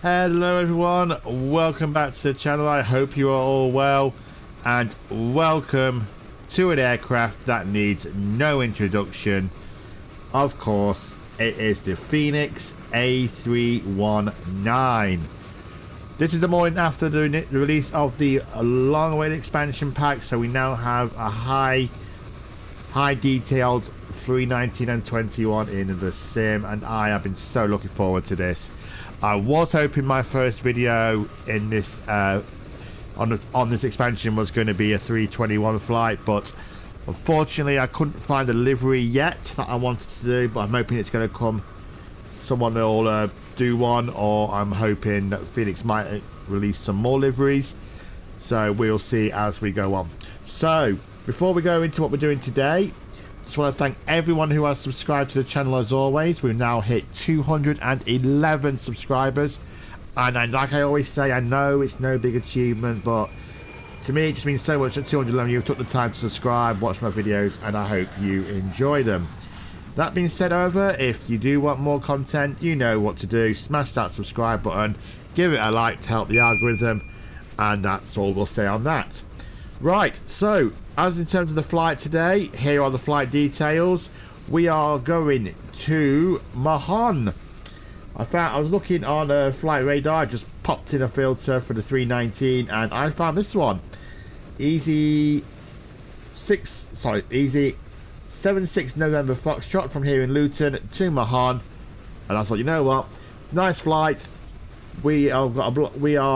Hello everyone, welcome back to the channel. I hope you are all well, and welcome to an aircraft that needs no introduction. Of course, it is the Fenix A319. This is the morning after the release of the long-awaited expansion pack, so we now have a high detailed 319 and 21 in the sim, and I have been so looking forward to this. I was hoping my first video in this on this expansion was going to be a 321 flight, but unfortunately I couldn't find a livery yet that I wanted to do, but I'm hoping it's going to come. Someone will do one, or I'm hoping that Fenix might release some more liveries, so we'll see as we go on. So before we go into what we're doing today, just want to thank everyone who has subscribed to the channel. As always, we've now hit 211 subscribers, and like I always say, I know it's no big achievement, but to me it just means so much that 211 you took the time to subscribe, watch my videos, and I hope you enjoy them. That being said, however, if you do want more content, you know what to do. Smash that subscribe button, give it a like to help the algorithm, and that's all we'll say on that. Right, so as in terms of the flight today, here are the flight details. We are going to Mahon. I was looking on a flight radar, I just popped in a filter for the 319, and I found this one. Easy 76 November Foxtrot from here in Luton to Mahon, and I thought, you know what, nice flight. We are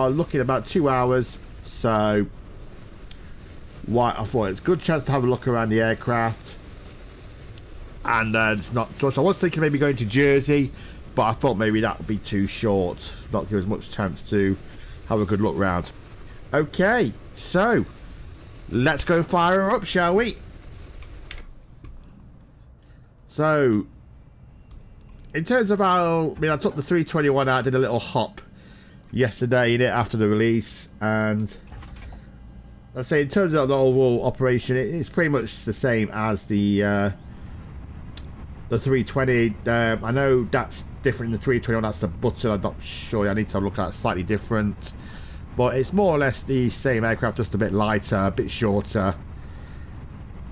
looking at about 2 hours, so I thought it's a good chance to have a look around the aircraft, and it's not just. I was thinking maybe going to Jersey, but I thought maybe that would be too short, not give us much chance to have a good look round. Okay, so let's go fire her up, shall we? So in terms of how, I took the 321 out, did a little hop yesterday in it after the release, and I'd say in terms of the overall operation, it's pretty much the same as the 320. I know that's different in the 321. That's the button. I'm not sure. I need to look at it slightly different, but it's more or less the same aircraft, just a bit lighter, a bit shorter.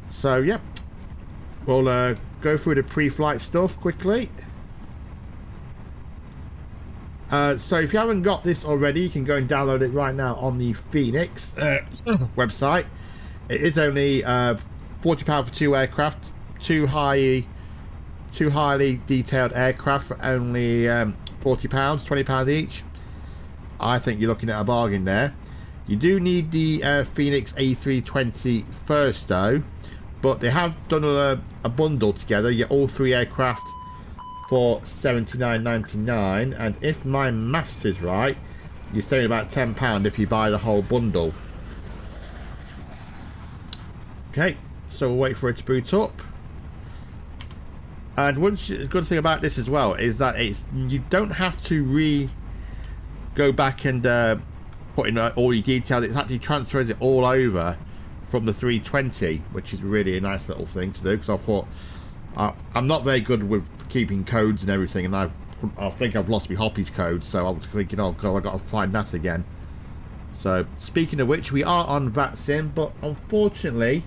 So yeah, we'll go through the pre-flight stuff quickly. So if you haven't got this already, you can go and download it right now on the Fenix website. It is only £40 for 2 aircraft, two highly detailed aircraft for only £40, £20 each. I think you're looking at a bargain there. You do need the Fenix A320 first though, but they have done a bundle together. You get all 3 aircraft for £79.99, and if my maths is right, you're saving about £10 if you buy the whole bundle. Okay, so we'll wait for it to boot up. And the good thing about this as well is that you don't have to go back and put in all your details. It actually transfers it all over from the 320, which is really a nice little thing to do, because I thought I'm not very good with keeping codes and everything, and I think I've lost my Hoppy's code, so I was thinking, oh god, I've got to find that again. So speaking of which, we are on VATSIM, but unfortunately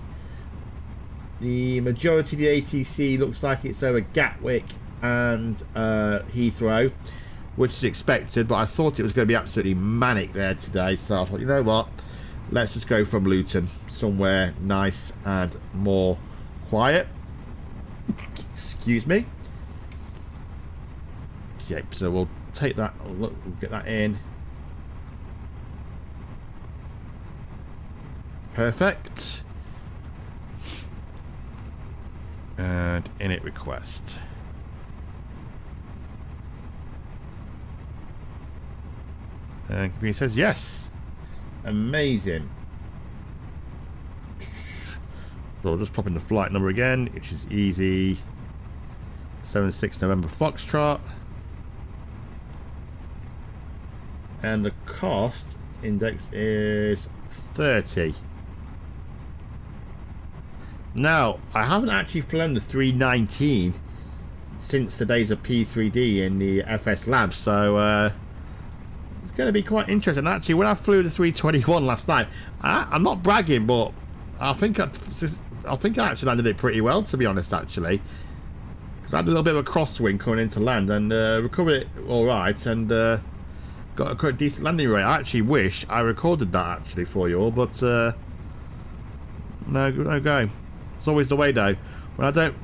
the majority of the ATC looks like it's over Gatwick and Heathrow, which is expected, but I thought it was going to be absolutely manic there today, so I thought, you know what, let's just go from Luton, somewhere nice and more quiet. Excuse me. Okay, so we'll take that, we'll get that in. Perfect. And init request. And computer says yes. Amazing. So I'll just pop in the flight number again, which is easy 76 November Foxtrot. And the cost index is 30. Now, I haven't actually flown the 319 since the days of P3D in the fslabs, so going to be quite interesting. Actually, when I flew the 321 last night, I'm not bragging, but I think I actually landed it pretty well, to be honest, actually. Because I had a little bit of a crosswind coming into land and recovered it all right and got a quite decent landing rate. I actually wish I recorded that actually for you all, but no go. It's always the way though. When I don't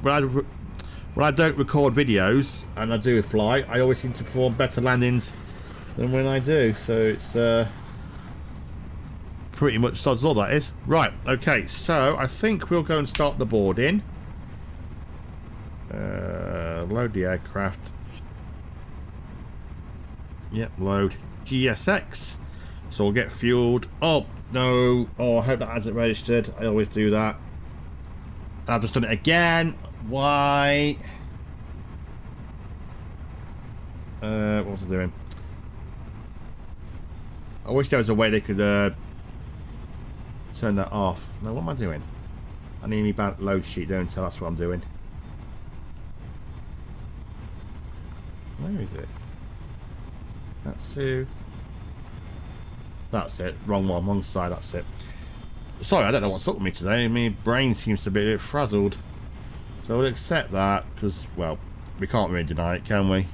record videos and I do fly, I always seem to perform better landings than when I do. So it's pretty much sods all that is. Right, okay, so I think we'll go and start the boarding. Load the aircraft. Yep, load GSX. So we'll get fueled. Oh, no. Oh, I hope that hasn't registered. I always do that. And I've just done it again. Why? What was I doing? I wish there was a way they could turn that off. No, what am I doing? I need me back load sheet, don't tell. That's what I'm doing. Where is it? That's it. Wrong one, wrong side, that's it. Sorry, I don't know what's up with me today. My brain seems to be a bit frazzled. So we'll accept that, because, well, we can't really deny it, can we?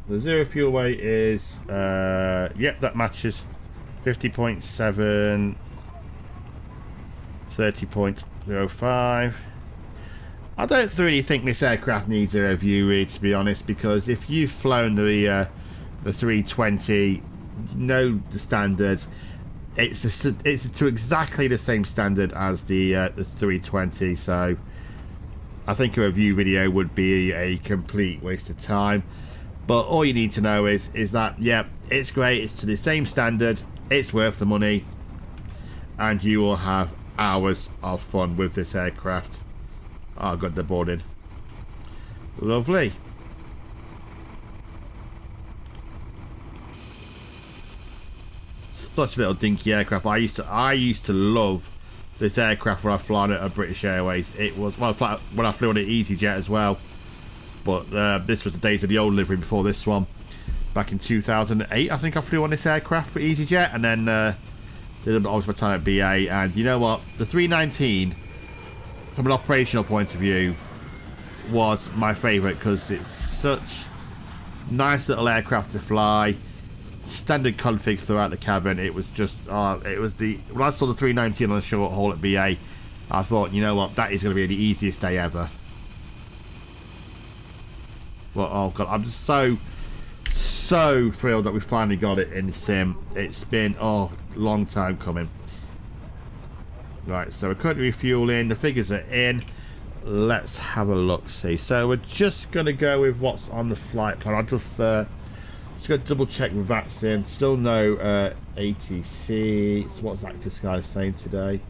The zero fuel weight is, yep, that matches. 50.7, 30.05. I don't really think this aircraft needs a review, to be honest, because if you've flown the 320, you know the standards. It's to exactly the same standard as the 320, so I think a review video would be a complete waste of time. But all you need to know is that, yeah, it's great, it's to the same standard, it's worth the money, and you will have hours of fun with this aircraft. Oh, got the boarding. Lovely. Such a little dinky aircraft. I used to love this aircraft when I flew it at British Airways. It was, well, when I flew on an Easyjet as well. But this was the days of the old livery before this one. Back in 2008, I think I flew on this aircraft for Easyjet, and then did a bit of my time at BA. And you know what? The 319, from an operational point of view, was my favourite because it's such nice little aircraft to fly. Standard config throughout the cabin. It was just, it was the, when I saw the 319 on the short haul at BA, I thought, you know what, that is going to be the easiest day ever. Well, oh god, I'm just so thrilled that we finally got it in the sim. It's been, a long time coming. Right, so we're currently refueling, the figures are in. Let's have a look, see. So we're just going to go with what's on the flight plan. I'll just going to double check with vaccine. Still no ATC. So what's Active Sky saying today?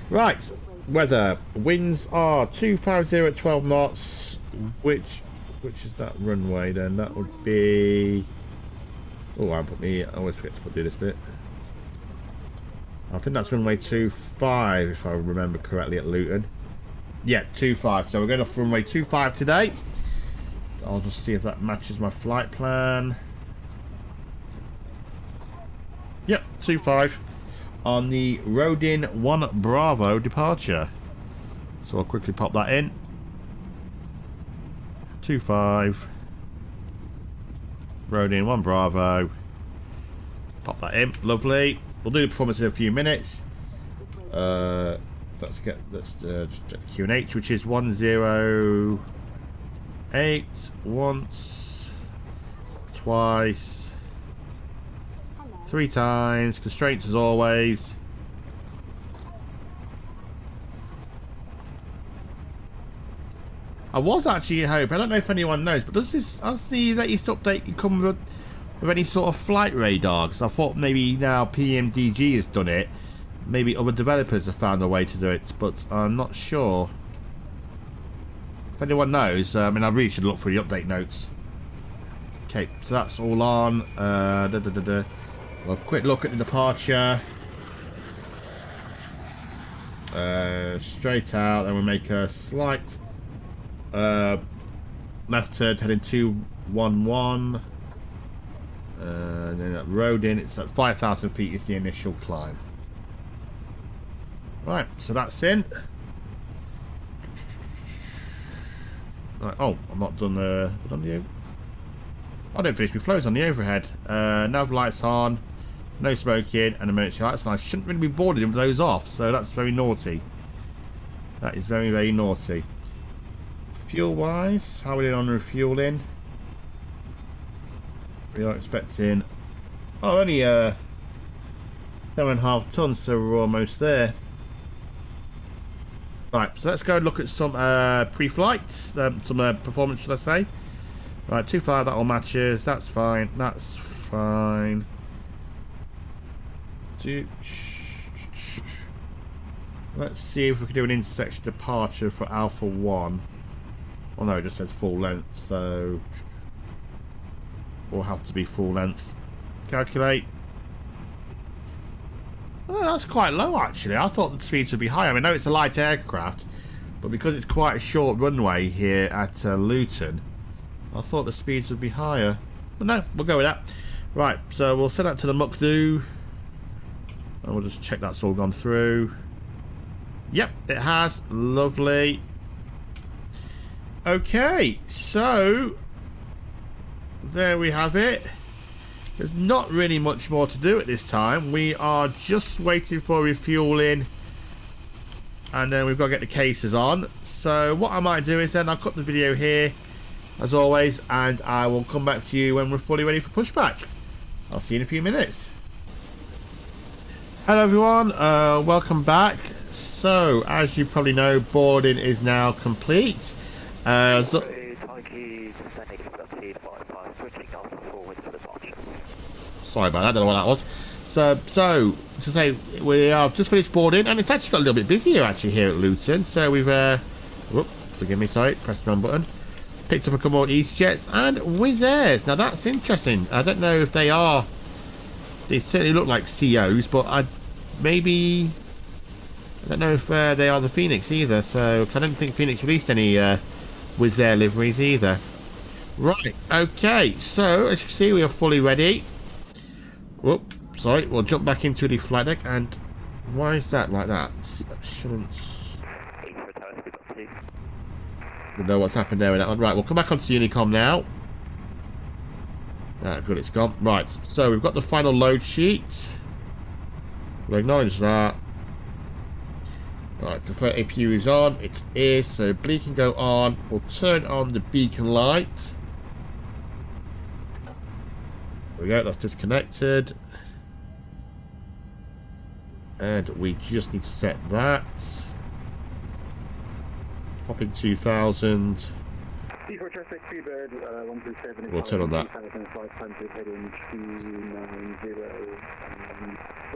Right, weather. Winds are 250 at 12 knots. Which is that runway then? That would be... Oh, I always forget to do this bit. I think that's runway 25, if I remember correctly, at Luton. Yeah, 25. So we're going off runway 25 today. I'll just see if that matches my flight plan. Yep, 25 on the Rodin 1 Bravo departure. So I'll quickly pop that in. 25 Rodin 1 Bravo. Pop that in. Lovely. We'll do the performance in a few minutes. Let's just check QNH, which is 108 once, twice, 3 times. Constraints as always. I was actually hoping, I don't know if anyone knows, but does the latest update come with any sort of flight radar? Because I thought maybe now PMDG has done it. Maybe other developers have found a way to do it, but I'm not sure. If anyone knows, I mean, I really should look through the update notes. Okay, so that's all on. Well, quick look at the departure. Straight out, then we'll make a slight left turn heading 211. And then that road in, it's at 5,000 feet is the initial climb. Right, so that's in. Right, oh, I'm not done the... I don't finish my flows on the overhead. Nav lights on, no smoking, and emergency lights, and I shouldn't really be boarding with those off, so that's very naughty. That is very, very naughty. Fuel-wise, how are we doing on refueling? We are expecting... Oh, only 7.5 tons, so we're almost there. Right, so let's go and look at some pre-flights, some performance, should I say. Right, 2.5, that all matches, that's fine, that's fine. Let's see if we can do an intersection departure for Alpha 1. Oh no, it just says full length, so we'll have to be full length. Calculate. Oh, that's quite low actually. I thought the speeds would be higher. I mean, I know it's a light aircraft, but because it's quite a short runway here at Luton, I thought the speeds would be higher. But no, we'll go with that. Right, so we'll send that to the Mukdu, and we'll just check that's all gone through. Yep, it has. Lovely. Okay, so there we have it. There's not really much more to do at this time. We are just waiting for refueling, and then we've got to get the cases on. So what I might do is then I'll cut the video here as always, and I will come back to you when we're fully ready for pushback. I'll see you in a few minutes. Hello everyone, welcome back. So as you probably know, boarding is now complete. Sorry about that, I don't know what that was. So to say, we are just finished boarding, and it's actually got a little bit busier actually here at Luton. So we've, whoop, forgive me, sorry, pressed the wrong button. Picked up a couple more Easyjets and Wizz Airs. Now that's interesting. I don't know if they are. They certainly look like COs, but I don't know if they are the Fenix either. So I don't think Fenix released any Wizz Air liveries either. Right. Okay. So as you can see, we are fully ready. Whoop. Sorry. We'll jump back into the flight deck. And why is that like that? I shouldn't. Don't know what's happened there with that one. Right, we'll come back onto Unicom now. Ah, good, it's gone. Right, so we've got the final load sheet. We'll acknowledge that. Right, prefer APU is on. It is, so bleed can go on. We'll turn on the beacon light. There we go, that's disconnected. And we just need to set that. Pop in 2000. We'll turn on that.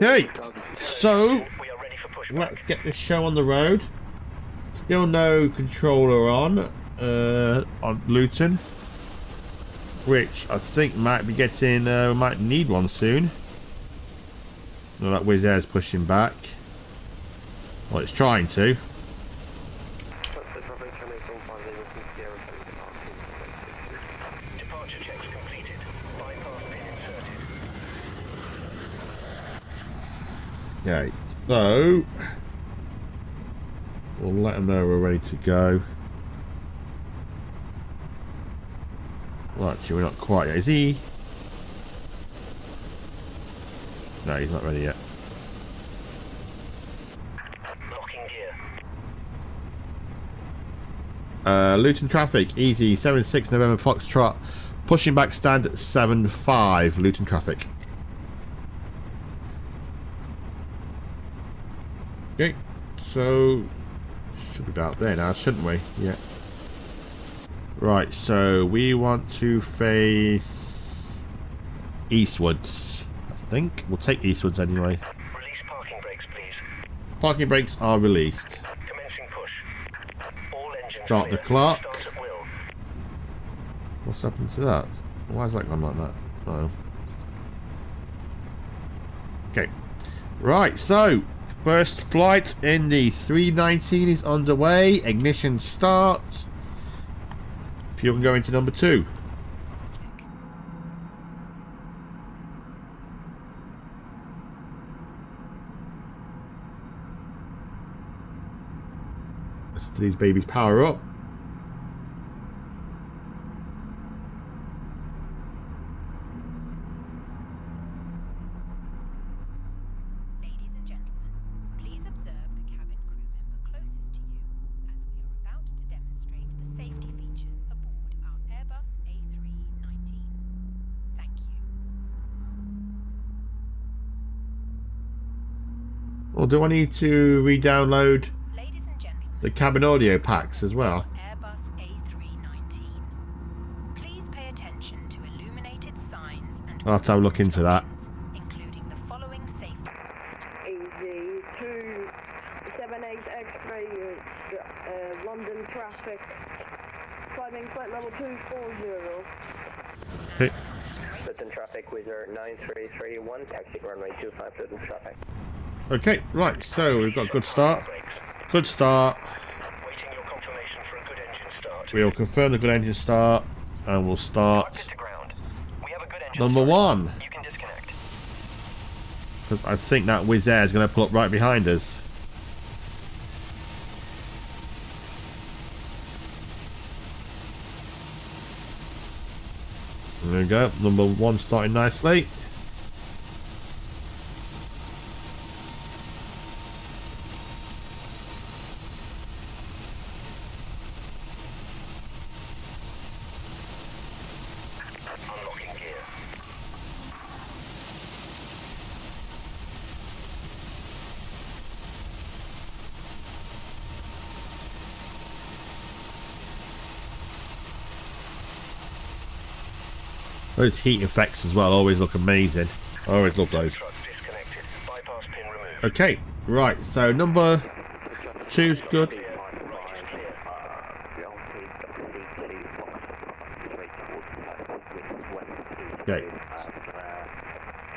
Okay, so let's get this show on the road. Still no controller on Luton, which I think might be getting. We might need one soon. No, that Wizz Air's pushing back. Well, it's trying to. Okay, so we'll let them know we're ready to go. Well, actually, we're not quite yet. Is he? No, he's not ready yet. Locking gear. Luton traffic, easy, 76 November Foxtrot, pushing back stand at 75 Luton traffic. Okay, so should be about there now, shouldn't we? Yeah. Right, so we want to face eastwards. I think we'll take eastwards anyway. Release parking brakes, please. Parking brakes are released. Commencing push. All engines Start the clear. clock. Start at will. What's happened to that? Why has that gone like that? Oh. Okay. Right, so first flight in the 319 is underway. Ignition start. if you can go into number 2. Let's do these babies power up. Or do I need to re-download the cabin audio packs as well? Airbus A319. Please pay attention to illuminated signs and I'll have to have a look into that. including the following safety. Easy 278 X-ray, London traffic, climbing flight level 240. Okay. Luton traffic, Wizard 9331, taxi runway 25, Luton traffic. Okay, right, so we've got a good start. Good start. Waiting your confirmation for a good engine start. We'll confirm the good engine start, and we'll start To ground. We have a good engine number start. 1. You can disconnect. Because I think that Wizz Air is going to pull up right behind us. There we go, number 1 starting nicely. Unlocking gear. Those heat effects as well always look amazing. I always love those. Truck disconnected. Bypass pin removed. Okay, right, so number 2's good. Clear. Right is clear. Okay.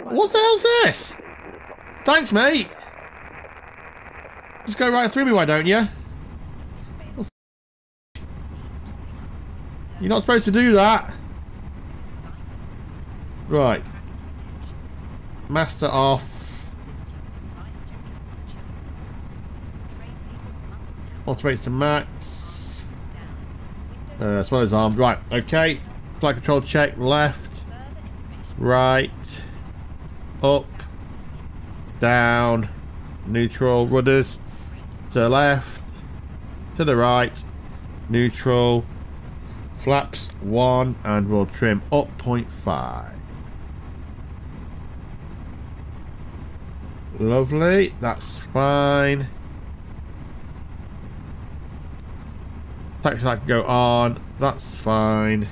What the hell's this? Thanks, mate. Just go right through me, why don't you? You're not supposed to do that. Right. Master off. Automates to max. As well as armed. Right, okay. Flight control check. Left. Right. Up. Down. Neutral. Rudders. To the left. To the right. Neutral. Flaps 1. And we'll trim up 0.5. Lovely, that's fine. Taxi light can go on, that's fine.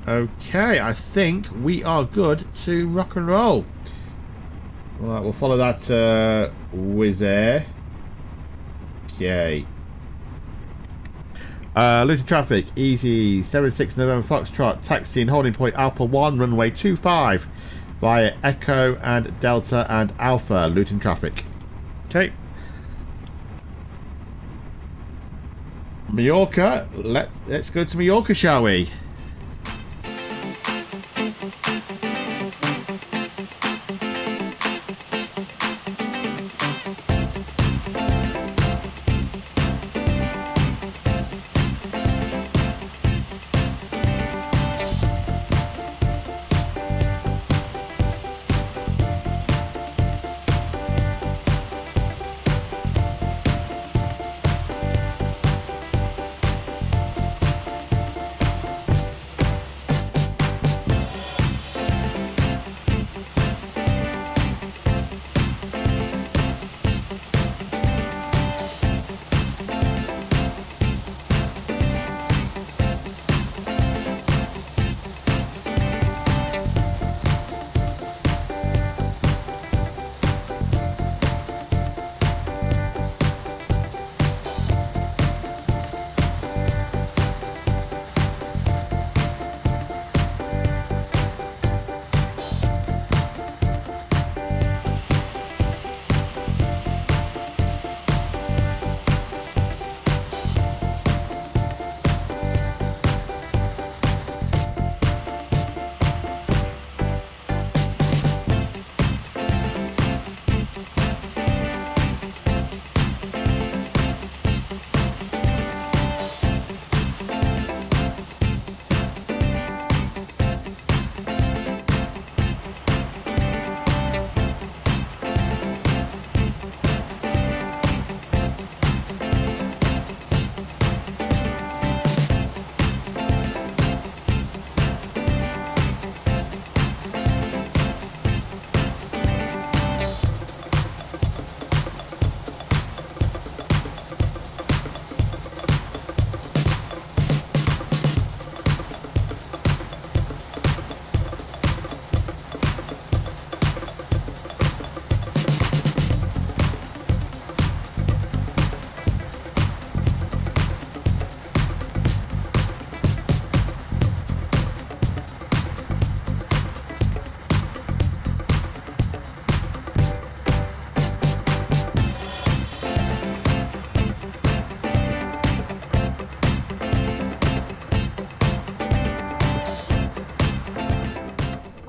Okay, I think we are good to rock and roll. Alright, we'll follow that Wizz Air. Okay. Luton traffic, easy 76 November Foxtrot, taxi and holding point Alpha 1, runway 25. Via Echo and Delta and Alpha, Luton traffic. Okay. Mallorca. Let's go to Mallorca, shall we?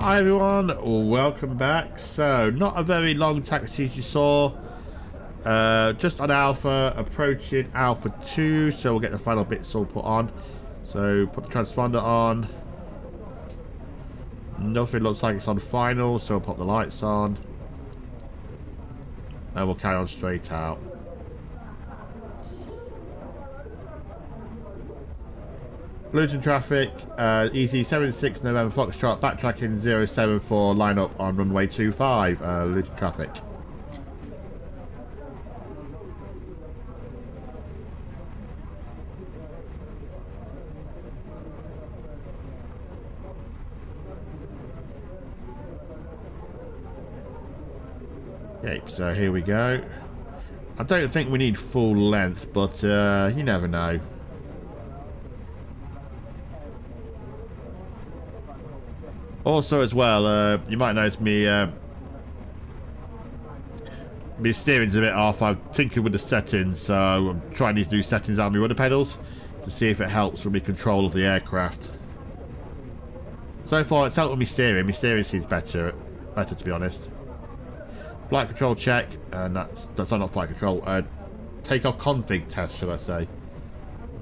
Hi everyone, welcome back. So, not a very long taxi as you saw. Just on Alpha, approaching Alpha 2, so we'll get the final bits all put on. So, put the transponder on. Nothing looks like it's on final, so we'll put the lights on. And we'll carry on straight out. Luton traffic, easy 76 November Foxtrot, backtracking 074, line up on runway 25, Luton traffic. Okay, so here we go. I don't think we need full length, but you never know. Also, as well, you might notice me my steering's a bit off. I'm tinkering with the settings, so I'm trying these new settings on my rudder pedals to see if it helps with my control of the aircraft. So far, it's helped with my steering. My steering seems better to be honest. Flight control check, and that's not flight control. Takeoff config test, should I say?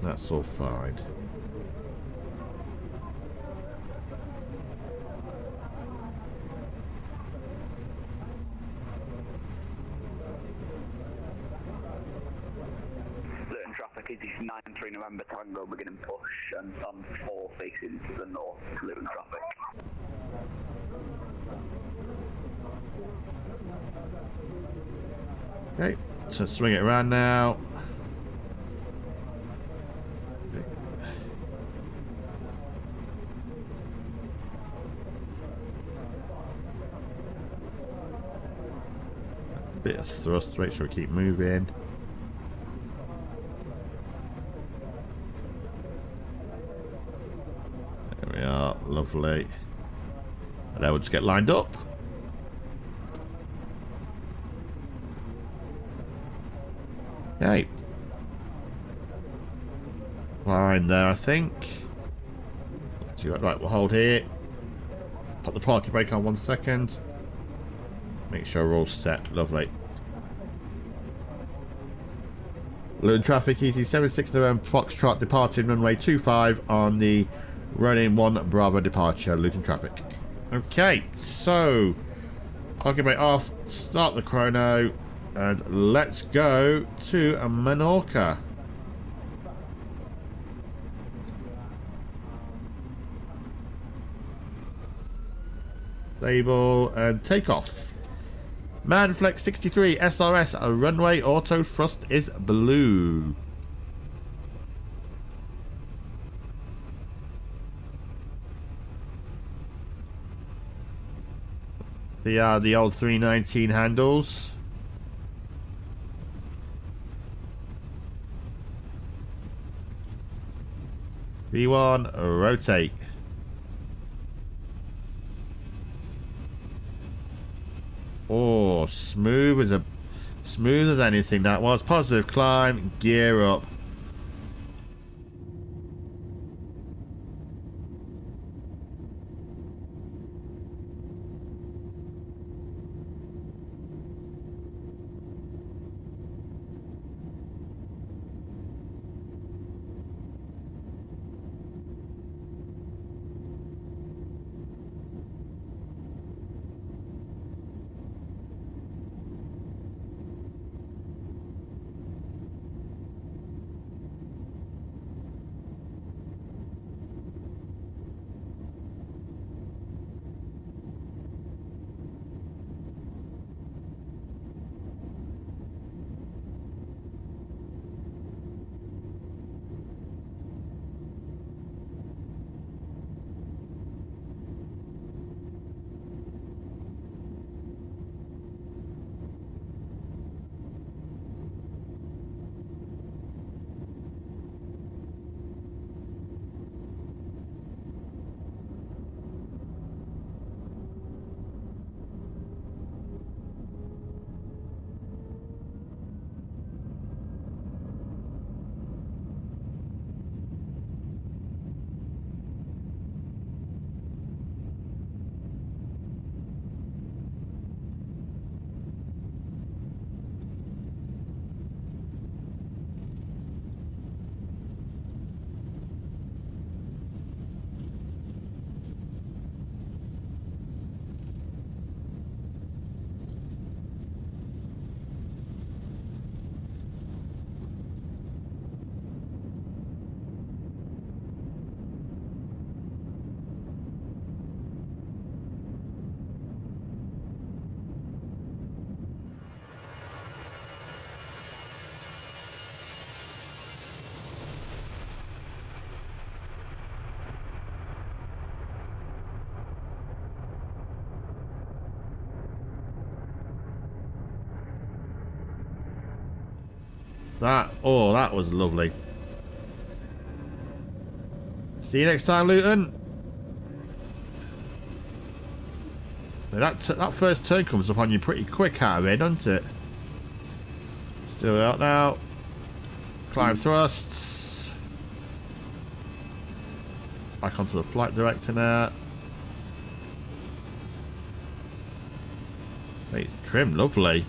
That's all fine. Luton traffic is 93 November Tango beginning push and on 4 facing to the north. Luton traffic. Okay, so swing it around now. Bit of thrust to make sure we keep moving. There we are, lovely. And then we'll just get lined up. Okay. Line there, I think. Right, we'll hold here. Put the parking brake on 1 second. Make sure we're all set. Lovely. Luton traffic, ET76 November Foxtrot, departing runway 25 on the running 1 Bravo departure, Luton traffic. Okay, so parking brake off, start the chrono, and let's go to Menorca. Label and takeoff. Manflex 63 SRS, a runway auto thrust is blue. They are the old 319 handles. V1, rotate. Oh, smooth as anything that was. Positive climb, gear up. That was lovely. See you next time, Luton. That first turn comes up on you pretty quick out of here, doesn't it? Still out now. Climb thrusts. Back onto the flight director now. It's trim, lovely.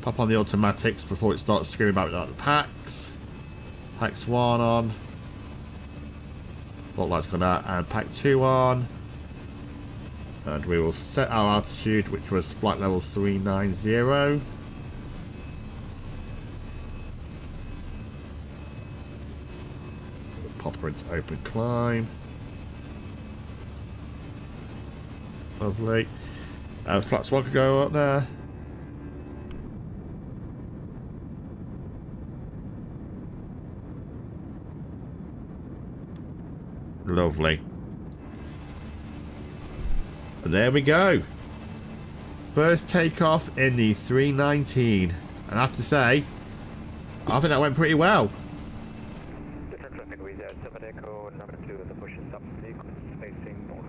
Pop on the automatics before it starts screaming about like the packs. Packs 1 on. What light's gone out, and pack 2 on. And we will set our altitude, which was flight level 390. Pop her into open climb. Lovely. Flaps 1 could go up there. Lovely. And there we go. First takeoff in the 319. And I have to say, I think that went pretty well. Different traffic with 7 Echo, number 2 at the push and stop sequence facing north.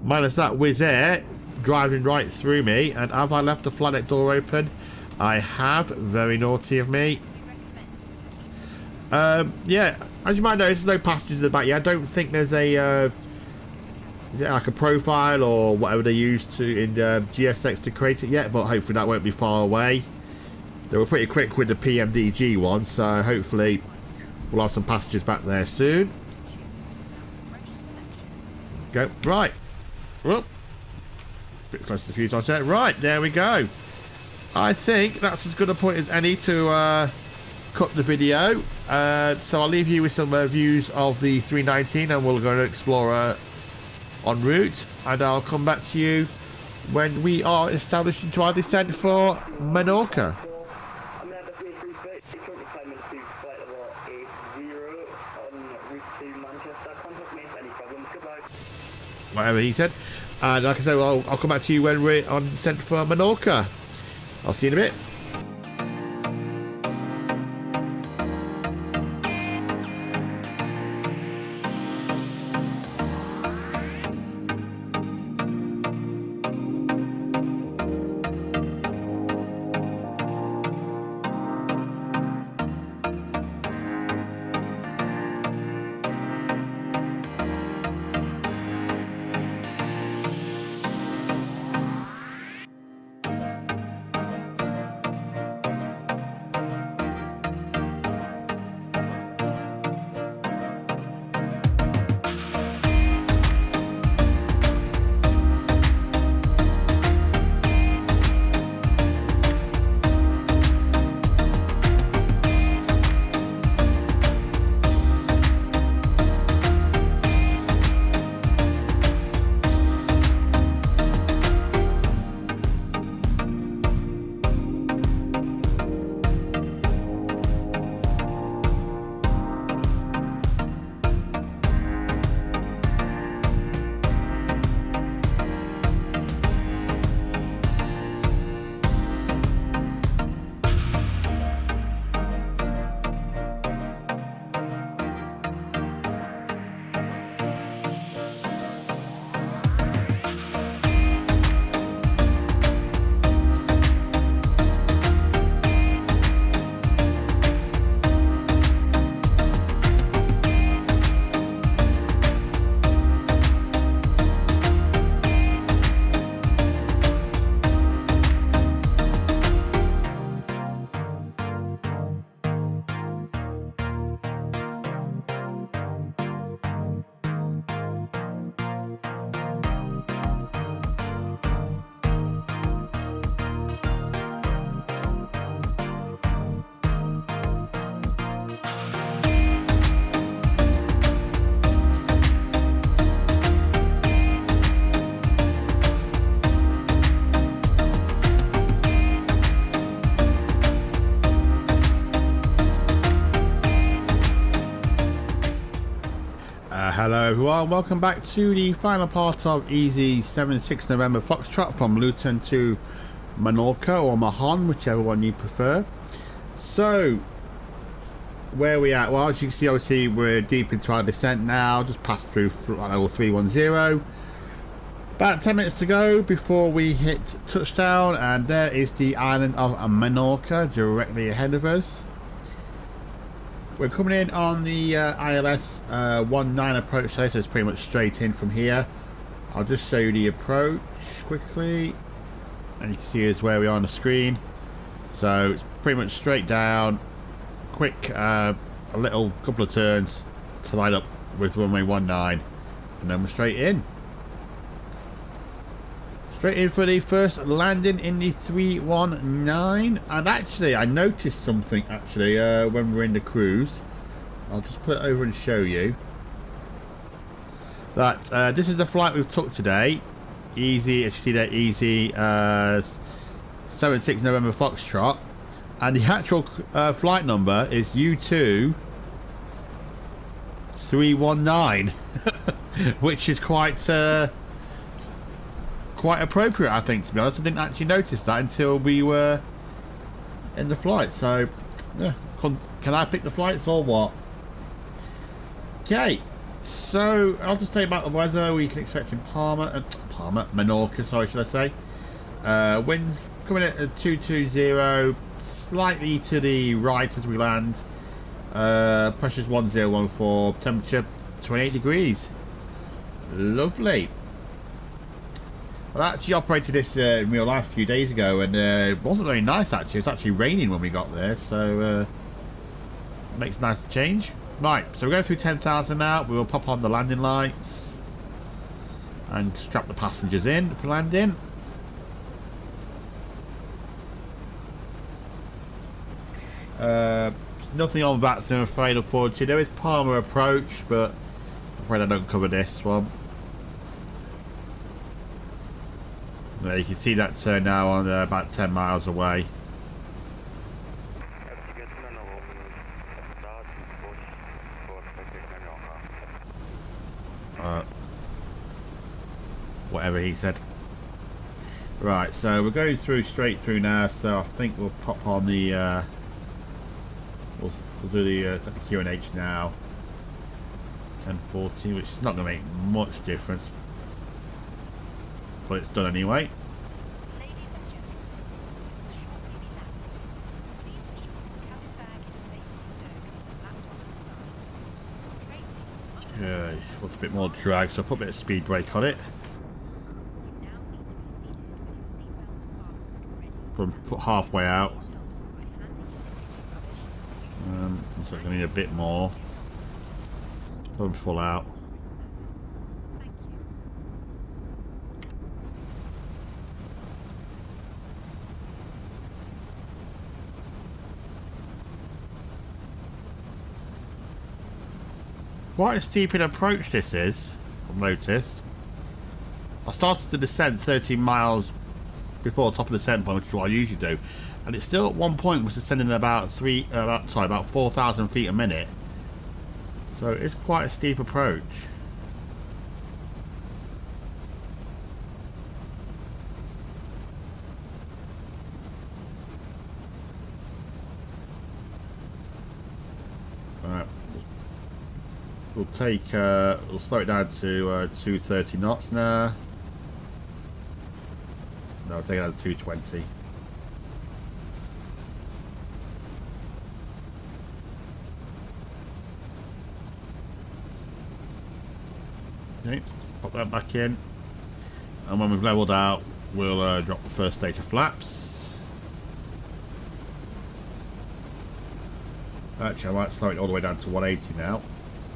Minus that Wizz Air driving right through me. And have I left the flight deck door open? I have. Very naughty of me. Yeah, as you might notice, there's no passengers in the back. Yeah, I don't think there's a is it like a profile or whatever they use to in GSX to create it yet, but hopefully that won't be far away. They were pretty quick with the PMDG one, so hopefully we'll have some passengers back there soon. Go right. Whoop. Bit close to the fuse on set. Right, there we go. I think that's as good a point as any to cut the video. So I'll leave you with some views of the 319 and we'll go and explore en route, and I'll come back to you when we are established into our descent for Menorca. I'm going to have the 330, currently climbing to flight level 80 on route to Manchester. Contact me if any problems. Goodbye. Whatever he said. And like I said, I'll come back to you when we're on descent for Menorca. I'll see you in a bit. Hello everyone, welcome back to the final part of Easy 76 November Foxtrot from Luton to Menorca or Mahon, whichever one you prefer. So, where are we at? Well, as you can see, obviously we're deep into our descent now, just passed through level 310. About 10 minutes to go before we hit touchdown, and there is the island of Menorca directly ahead of us. We're coming in on the ILS 19 approach today, so it's pretty much straight in from here. I'll just show you the approach quickly, and you can see is where we are on the screen. So it's pretty much straight down, quick, a little couple of turns to line up with runway 19, and then we're straight in. Straight in for the first landing in the 319. And actually, I noticed something actually when we were in the cruise. I'll just put it over and show you. That this is the flight we've took today. Easy, as you see there, Easy 76 November Foxtrot. And the actual flight number is U2 319. Which is quite appropriate, I think, to be honest. I didn't actually notice that until we were in the flight. So, yeah, can I pick the flights or what? Okay, so I'll just tell you about the weather we can expect in Menorca, sorry, should I say. Winds coming in at 220, slightly to the right as we land. Pressure's 1014, temperature 28 degrees. Lovely. Well, I actually operated this in real life a few days ago, and it wasn't very nice actually. It was actually raining when we got there, so it makes a nice change. Right, so we're going through 10,000 now. We will pop on the landing lights and strap the passengers in for landing. Nothing on VATS, I'm afraid, unfortunately. There is Palmer approach, but I'm afraid I don't cover this one. There, you can see that turn now on about 10 miles away. Whatever he said. Right, so we're going straight through now, so I think we'll pop on the we'll do the set the QNH now. 1040, which is not going to make much difference, but it's done anyway. Okay, wants a bit more drag, so I'll put a bit of speed brake on it. Put foot halfway out. So I need a bit more. Put them full out. Quite a steep in approach this is, I've noticed. I started the descent 13 miles before the top of the descent point, which is what I usually do, and it still at one point was descending about 4,000 feet a minute. So it's quite a steep approach. Right. We'll slow it down to 230 knots now. No, I'll take it down to 220. Okay, pop that back in. And when we've leveled out, we'll drop the first stage of flaps. Actually, I might slow it all the way down to 180 now.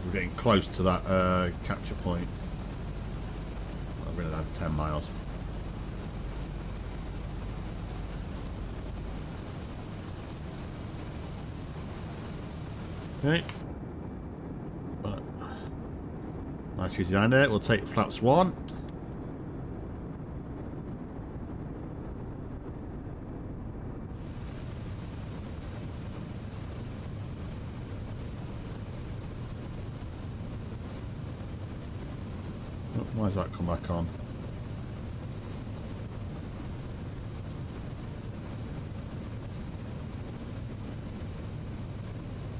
We're getting close to that capture point. I'm going to have 10 miles. Okay. But nice view down there. We'll take flaps 1. Why does that come back on?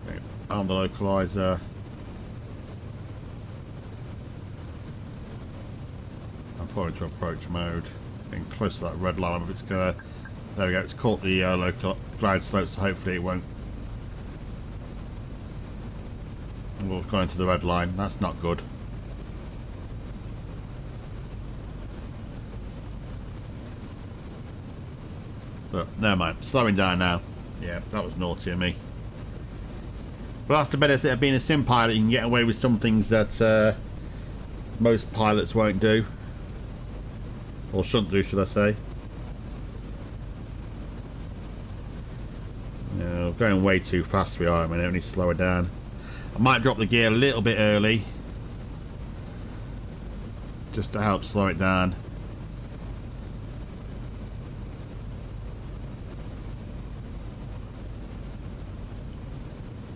Okay, on the localizer. I'm put into approach mode. Getting close to that red line. If it's gonna, there we go. It's caught the local glide slope, so hopefully it won't. We'll go into the red line. That's not good. But never mind. Slowing down now. Yeah, that was naughty of me. But that's the benefit of being a sim pilot. You can get away with some things that most pilots won't do. Or shouldn't do, should I say. No, going way too fast we are. I mean, I need to slow it down. I might drop the gear a little bit early. Just to help slow it down.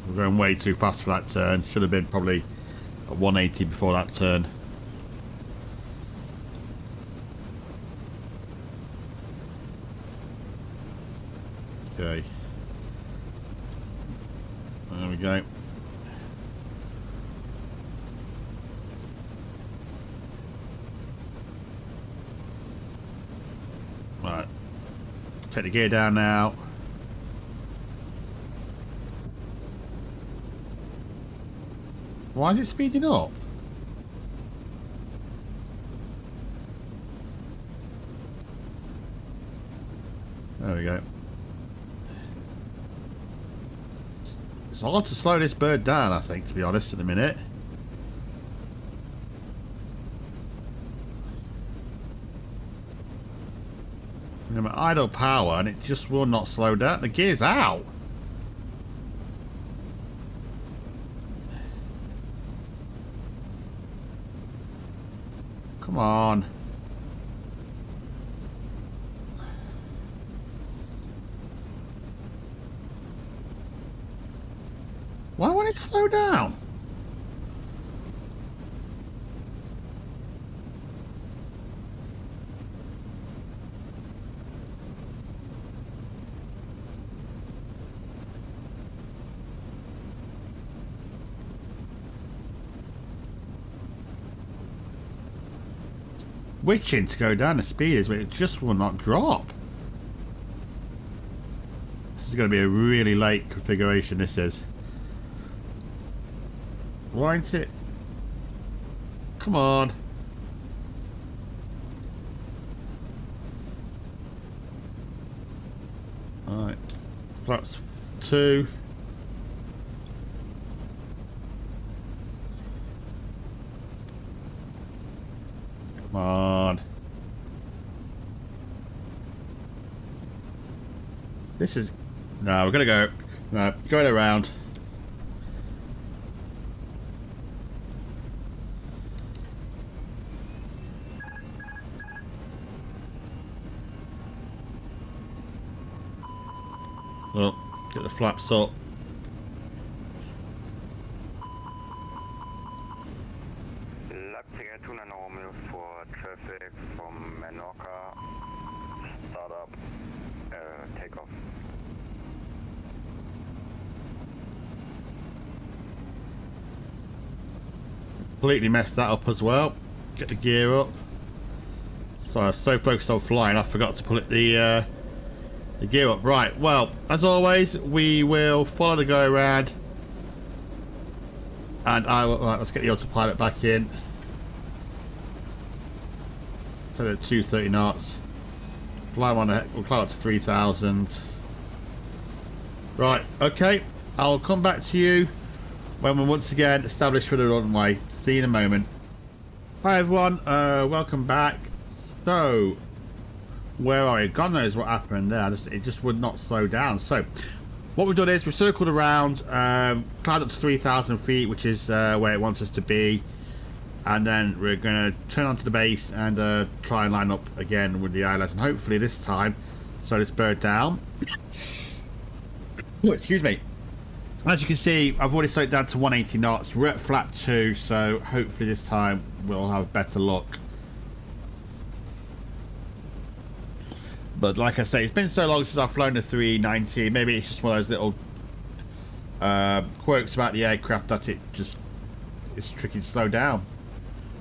We're going way too fast for that turn. Should have been probably at 180 before that turn. Okay. There we go. Right. Take the gear down now. Why is it speeding up? There we go. It's hard to slow this bird down, I think, to be honest, at the minute. I'm at idle power and it just will not slow down. The gear's out. Come on. Why won't it slow down? Wishing to go down the speed, but it just will not drop. This is going to be a really late configuration, this is. Why isn't it? Come on. Alright. Flaps 2. Come on. This is... No, we're going to go... No, going around. Well, get the flaps up. Leipzig tuna normal for traffic from Menorca. Start up, takeoff. Completely messed that up as well. Get the gear up. So I was so focused on flying, I forgot to put the gear up. Right, well, as always, we will follow the go around. And I will, right, let's get the autopilot back in. Set it at 230 knots. Fly on the, we'll climb up to 3,000. Right, okay. I'll come back to you when we're once again established for the runway. See you in a moment. Hi everyone, welcome back. So, where are you? God knows what happened there. It just would not slow down. So, what we've done is we've circled around, climbed up to 3,000 feet, which is where it wants us to be. And then we're going to turn onto the base and try and line up again with the ILS. And hopefully this time, slow this bird down. Oh, excuse me. As you can see, I've already slowed down to 180 knots. We're at flap 2, so hopefully this time we'll have better luck. But like I say, it's been so long since I've flown a 319. Maybe it's just one of those little quirks about the aircraft that it's tricky to slow down.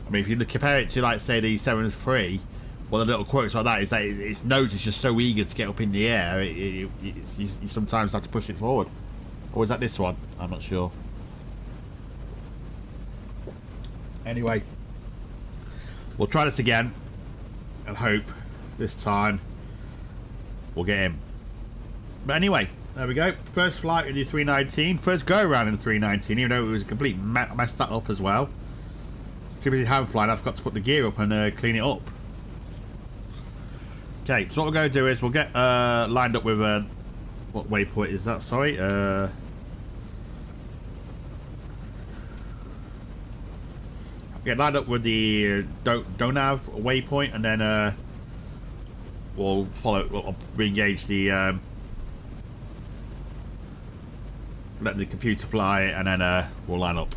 I mean, if you compare it to, like, say, the 7-3, one of the little quirks about that is that its nose is just so eager to get up in the air, you sometimes have to push it forward. Or is that this one? I'm not sure. Anyway, we'll try this again and hope this time we'll get him. But anyway, there we go. First flight with the 319. First go around in the 319, even though it was a complete messed that up as well. Typically hand flying, I forgot to put the gear up and clean it up. Okay, so what we're going to do is we'll get lined up with what waypoint is that? Sorry. Get lined up with the don't have waypoint, and then we'll re-engage the let the computer fly, and then we'll line up.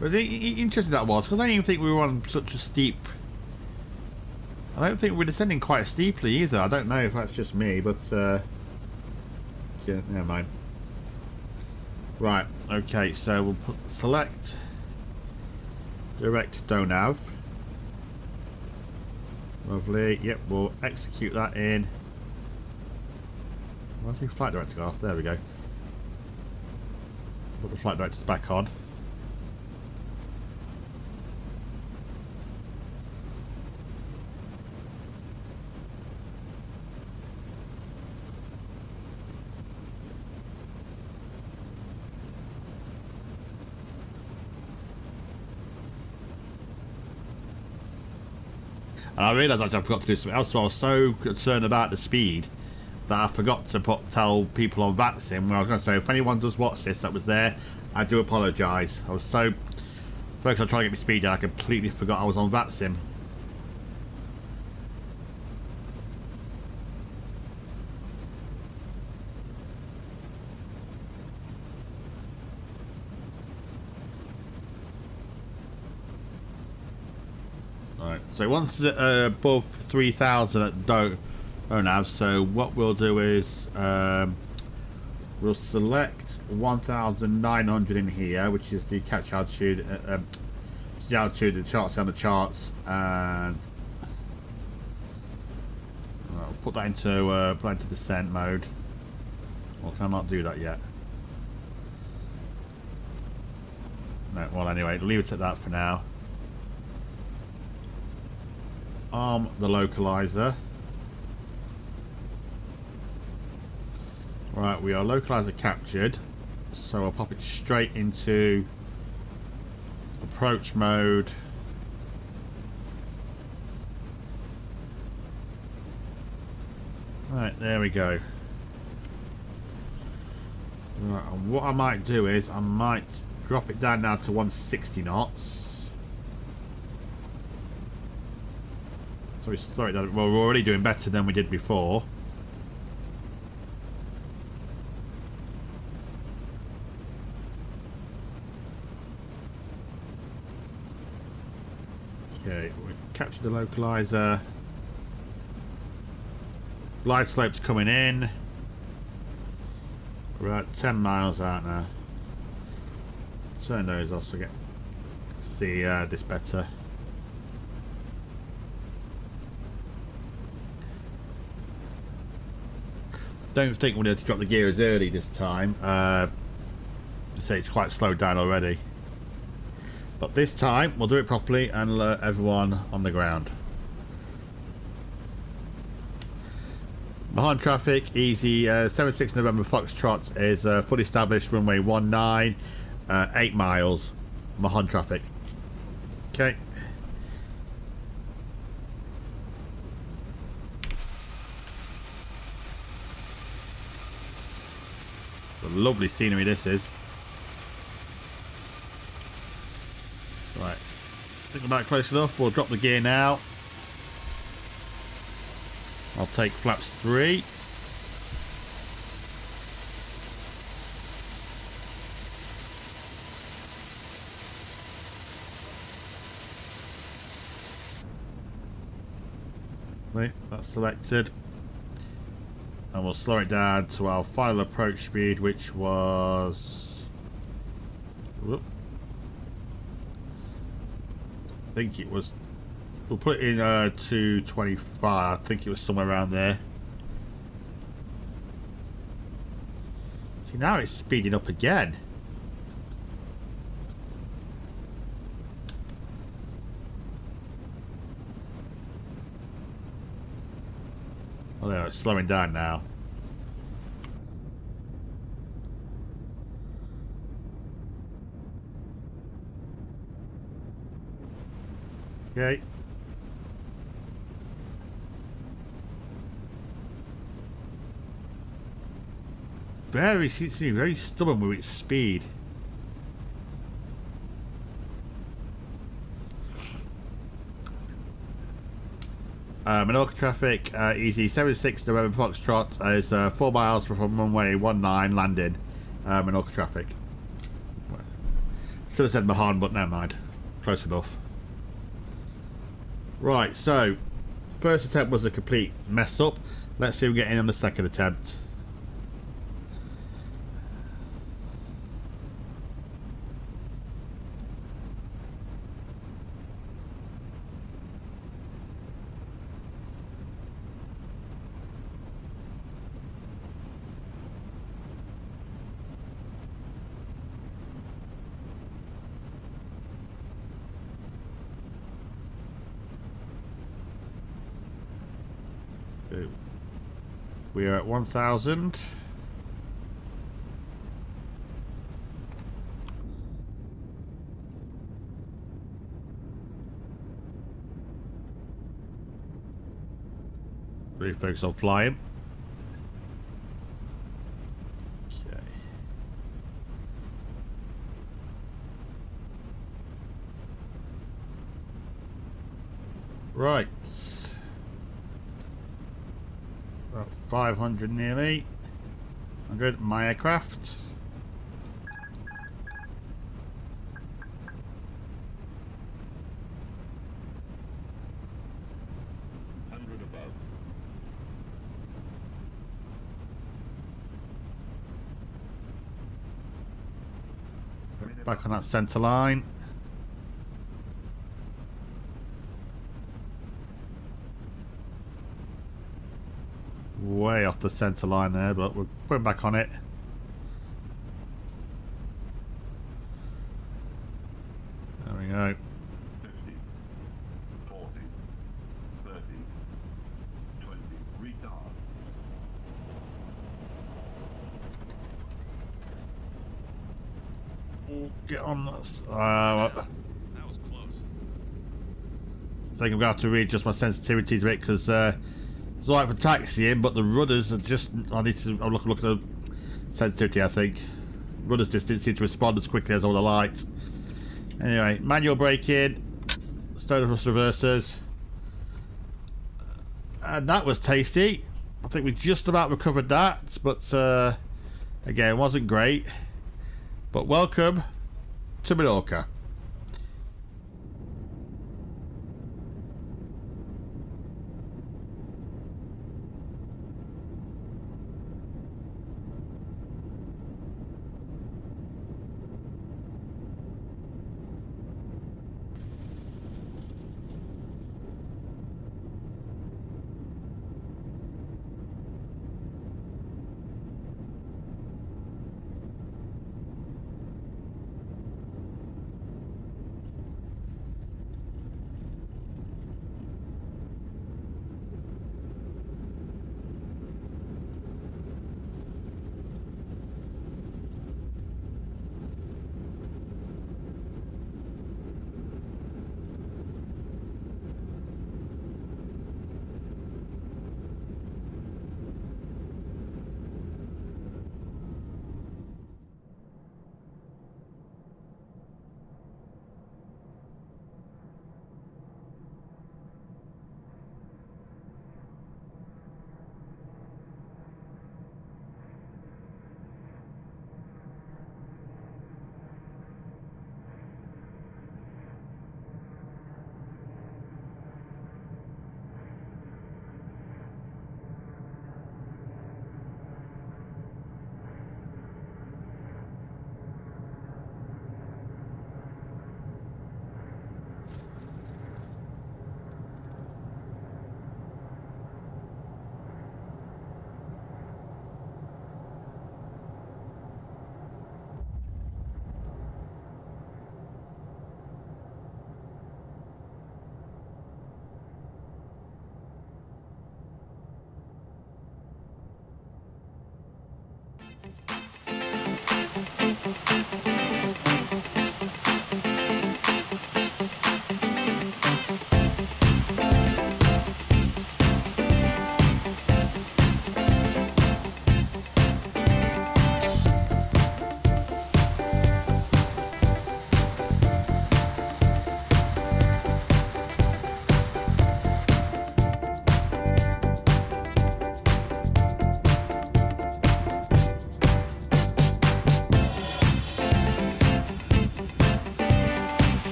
But interesting that was, because I don't even think we were on such a steep. I don't think we're descending quite steeply either. I don't know if that's just me, but yeah, never mind. Right, okay, so we'll select direct don't have. Lovely. Yep, we'll execute that in. Where's my flight director go off? There we go. Put the flight directors back on. And I realised actually I forgot to do something else, so I was so concerned about the speed that I forgot to tell people on VATSIM. When I was going to say, if anyone does watch this that was there, I do apologise. I was so focused on trying to get my speed down, I completely forgot I was on VATSIM. So once above 3,000 at don't have, so what we'll do is we'll select 1,900 in here, which is the catch altitude, the altitude, the charts on the charts, and I'll put that into descent mode. Well, can I not do that yet? No, well anyway, leave it at that for now. Arm the localizer. Right, we are localizer captured, so I'll pop it straight into approach mode. Right, there we go. Right, and what I might do is I might drop it down now to 160 knots. Sorry, well, we're already doing better than we did before. Okay, we captured the localizer. Glide slope's coming in. We're at 10 miles out now. Turn those off so we get to see this better. Don't think we'll be able to drop the gears early this time. Say it's quite slowed down already. But this time we'll do it properly and alert everyone on the ground. Mahon traffic, easy. 76 November Foxtrot is fully established, runway 19, 8 miles. Mahon traffic. Okay. Lovely scenery this is. Right, think about it close enough. We'll drop the gear now. I'll take flaps 3. Right, that's selected. And we'll slow it down to our final approach speed, which was... Whoop. I think it was... We'll put it in 225. I think it was somewhere around there. See, now it's speeding up again. Oh, there, it's slowing down now. Okay. Barry seems to be very stubborn with its speed. Menorca traffic, easy 76 November Foxtrot is 4 miles from runway 19 landing. Menorca traffic. Should have said Mahon, but never mind. Close enough. Right, so first attempt was a complete mess up. Let's see if we get in on the second attempt. We are at 1,000. Really focus on flying. Okay. Right. About 500 nearly. I'm good. My aircraft. Back on that centre line. Way off the centre line there, but we're putting back on it. There we go. 50, 40, 30, 20, retard. Get on this. That was close. I think I'm going to have to readjust my sensitivities a bit because it's alright for taxiing, but the rudders are just... I need to look at the sensitivity, I think. Rudders just didn't seem to respond as quickly as I would have liked. Anyway, manual braking, stone thrust reversers. And that was tasty. I think we just about recovered that, but again, it wasn't great. But welcome to Menorca.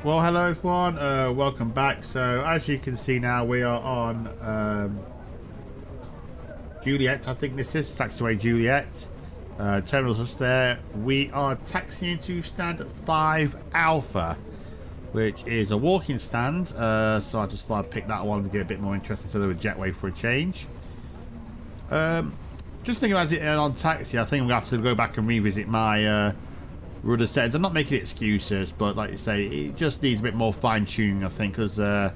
Well, hello everyone, welcome back. So as you can see now, we are on Juliet. I think this is taxiway Juliet. Terminal's just there. We are taxiing to stand 5 Alpha, which is a walking stand. So I just thought I'd pick that one to get a bit more interest instead of a jetway for a change. Just thinking about it on taxi, I think I'm going to have to go back and revisit my rudder settings. I'm not making excuses, but like you say, it just needs a bit more fine-tuning, I think, because as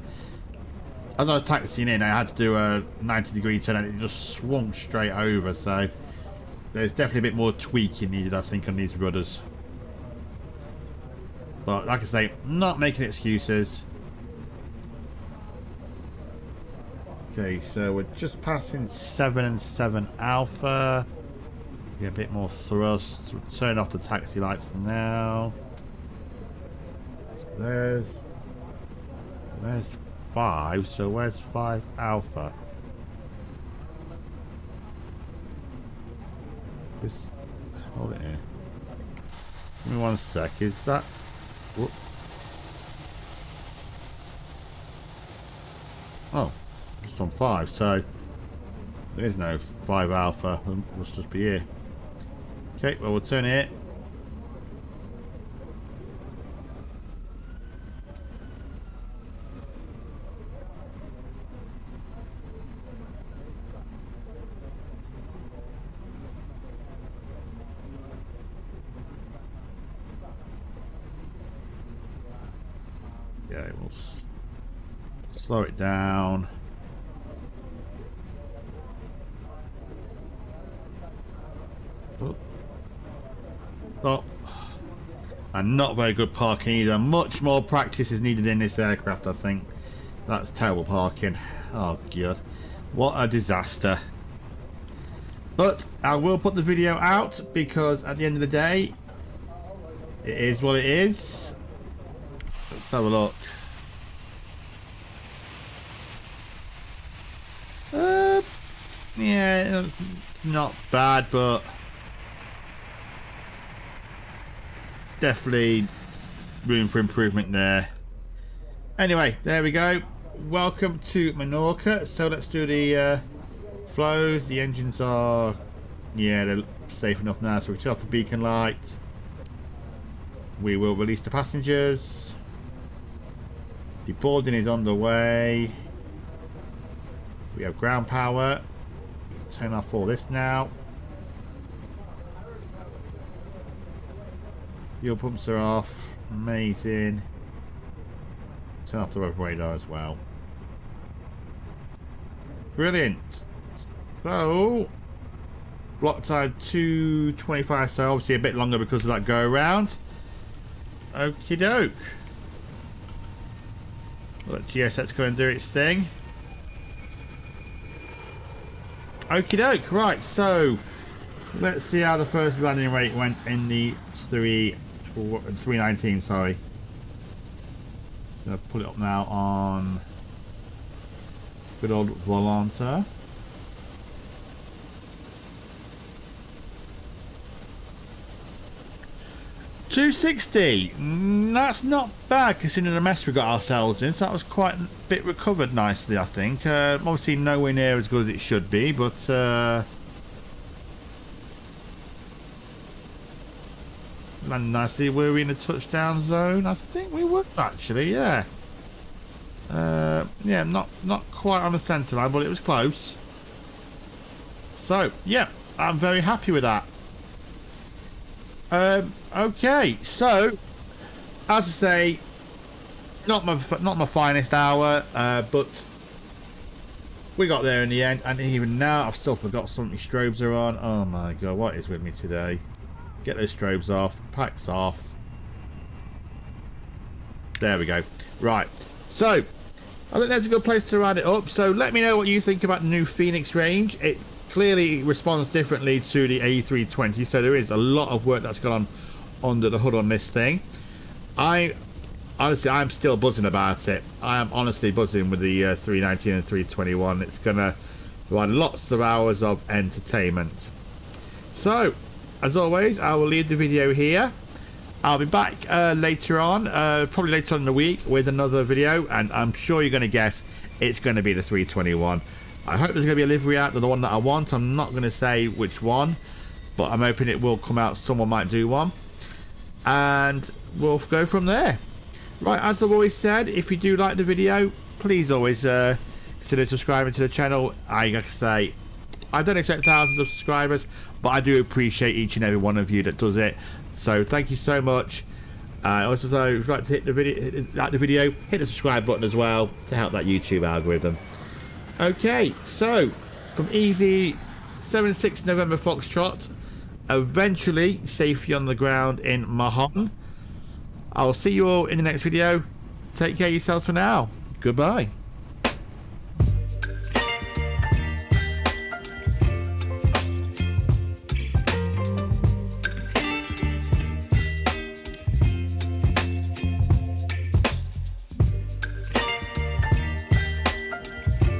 I was taxiing in, I had to do a 90-degree turn and it just swung straight over, so there's definitely a bit more tweaking needed, I think, on these rudders. But like I say, not making excuses. Okay, so we're just passing 7 and 7 Alpha. Get a bit more thrust. Turn off the taxi lights now. There's 5. So where's 5 Alpha? This. Hold it here. Give me 1 sec. Is that? Whoop. Oh, just on 5. So there is no 5 Alpha. It must just be here. Okay, well, we'll turn it. Yeah, we'll slow it down. Oh, and not very good parking either. Much more practice is needed in this aircraft, I think. That's terrible parking. Oh god, what a disaster. But I will put the video out because at the end of the day, it is what it is. Let's have a look. Yeah, it's not bad, but definitely room for improvement there. Anyway, there we go. Welcome to Menorca. So let's do the flows. The engines are, yeah, they're safe enough now. So we turn off the beacon light. We will release the passengers. The boarding is on the way. We have ground power. Turn off all this now. Fuel pumps are off. Amazing. Turn off the weather radar as well. Brilliant. So, block time 2:25, so obviously a bit longer because of that go around. Okie doke. Let GSX go and do its thing. Okie doke, right, so let's see how the first landing rate went in the 319, sorry. Gonna pull it up now on good old Volanta. $260. That's not bad considering the mess we got ourselves in. So that was quite a bit recovered nicely, I think. Obviously nowhere near as good as it should be, but landed nicely. Were we in the touchdown zone? I think we were actually, yeah. Yeah, not quite on the centre line, but it was close. So yeah, I'm very happy with that. Okay, so as I say, not my finest hour, but we got there in the end. And even now, I've still forgot something. Strobes are on. Oh my god, what is with me today? Get those strobes off. Packs off. There we go. Right. So I think that's a good place to round it up. So let me know what you think about the new Fenix range. It clearly responds differently to the A320, so there is a lot of work that's gone on under the hood on this thing. I'm still buzzing about it. I am honestly buzzing with the 319 and 321. It's gonna run lots of hours of entertainment. So as always, I will leave the video here. I'll be back later on, probably later on in the week, with another video, and I'm sure you're going to guess it's going to be the 321. I hope there's going to be a livery out to the one that I want. I'm not going to say which one, but I'm hoping it will come out. Someone might do one, and we'll go from there. Right, as I've always said, if you do like the video, please always consider subscribing to the channel. Like I say, I don't expect thousands of subscribers, but I do appreciate each and every one of you that does it. So thank you so much. Also, if you'd like to hit the video, hit the subscribe button as well to help that YouTube algorithm. Okay, so from Easy 76 November Foxtrot, eventually safely on the ground in Mahon. I'll see you all in the next video. Take care of yourselves for now. Goodbye.